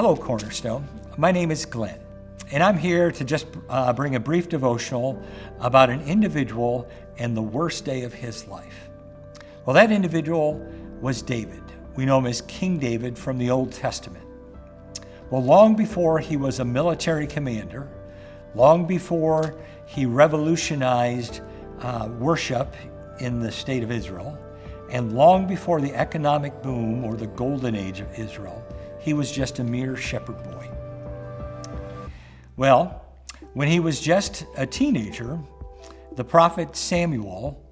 Hello, Cornerstone. My name is Glenn, and I'm here to just bring a brief devotional about an individual and the worst day of his life. Well, that individual was David. We know him as King David from the Old Testament. Well, long before he was a military commander, long before he revolutionized worship in the state of Israel, and long before the economic boom or the golden age of Israel, he was just a mere shepherd boy. Well, when he was just a teenager, the prophet Samuel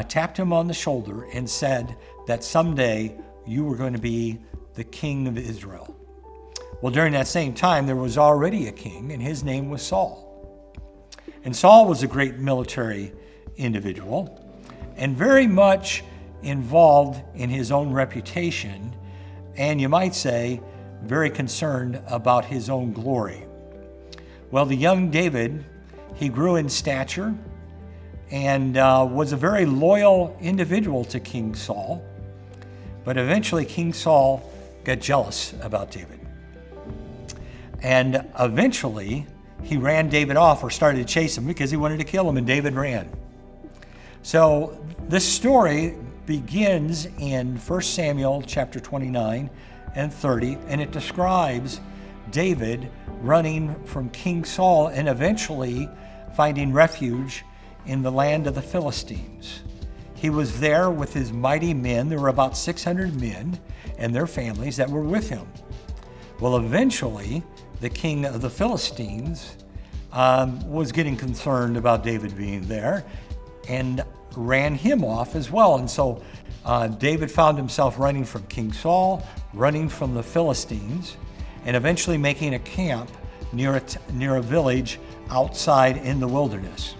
tapped him on the shoulder and said that someday you were going to be the king of Israel. Well, during that same time, there was already a king, and his name was Saul. And Saul was a great military individual and very much involved in his own reputation, and you might say, very concerned about his own glory. Well, the young David, he grew in stature and was a very loyal individual to King Saul. But eventually, King Saul got jealous about David. And eventually, he ran David off or started to chase him because he wanted to kill him, and David ran. So this story begins in 1 Samuel chapter 29 and 30, and it describes David running from King Saul and eventually finding refuge in the land of the Philistines. He was there with his mighty men. There were about 600 men and their families that were with him. Well, eventually, the king of the Philistines was getting concerned about David being there and ran him off as well. And so David found himself running from King Saul, running from the Philistines, and eventually making a camp near a village outside in the wilderness.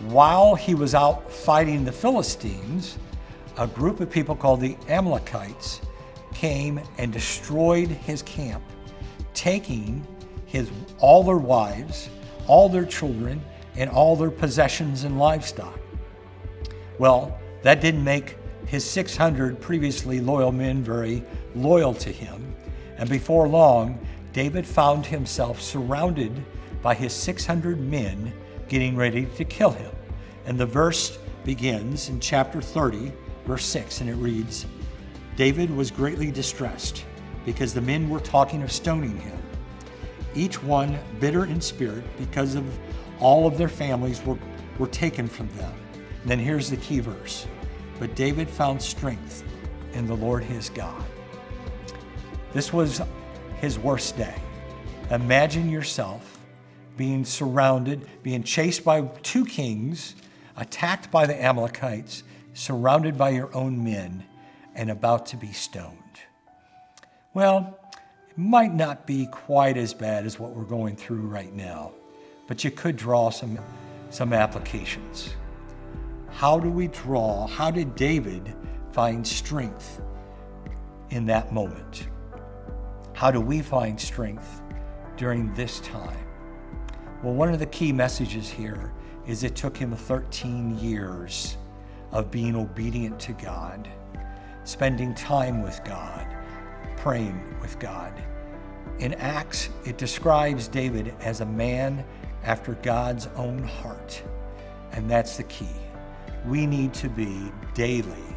While he was out fighting the Philistines, a group of people called the Amalekites came and destroyed his camp, taking all their wives, all their children, and all their possessions and livestock. Well, that didn't make his 600 previously loyal men very loyal to him. And before long, David found himself surrounded by his 600 men getting ready to kill him. And the verse begins in chapter 30, verse 6, and it reads, David was greatly distressed because the men were talking of stoning him, each one bitter in spirit because of all of their families were taken from them. And then here's the key verse. But David found strength in the Lord his God. This was his worst day. Imagine yourself being surrounded, being chased by two kings, attacked by the Amalekites, surrounded by your own men, and about to be stoned. Well, it might not be quite as bad as what we're going through right now, but you could draw some applications. How did David find strength in that moment? How do we find strength during this time? Well, one of the key messages here is it took him 13 years of being obedient to God, spending time with God, praying with God. In Acts, it describes David as a man after God's own heart. And that's the key. We need to be daily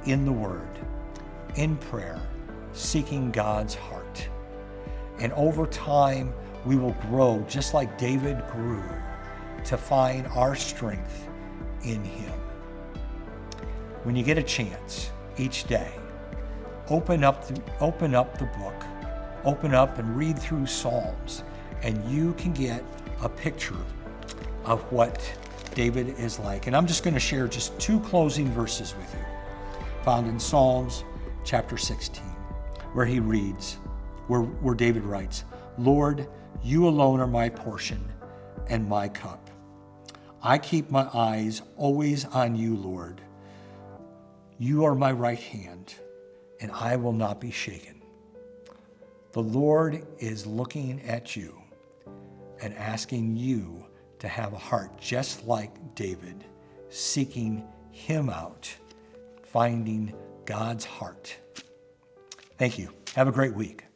in the Word, in prayer, seeking God's heart. And over time, we will grow just like David grew to find our strength in Him. When you get a chance each day, open up the book, open up and read through Psalms, and you can get a picture of what David is like. And I'm just going to share just two closing verses with you, found in Psalms chapter 16, where David writes, Lord, you alone are my portion and my cup. I keep my eyes always on you, Lord. You are my right hand, and I will not be shaken. The Lord is looking at you and asking you to have a heart just like David, seeking him out, finding God's heart. Thank you. Have a great week.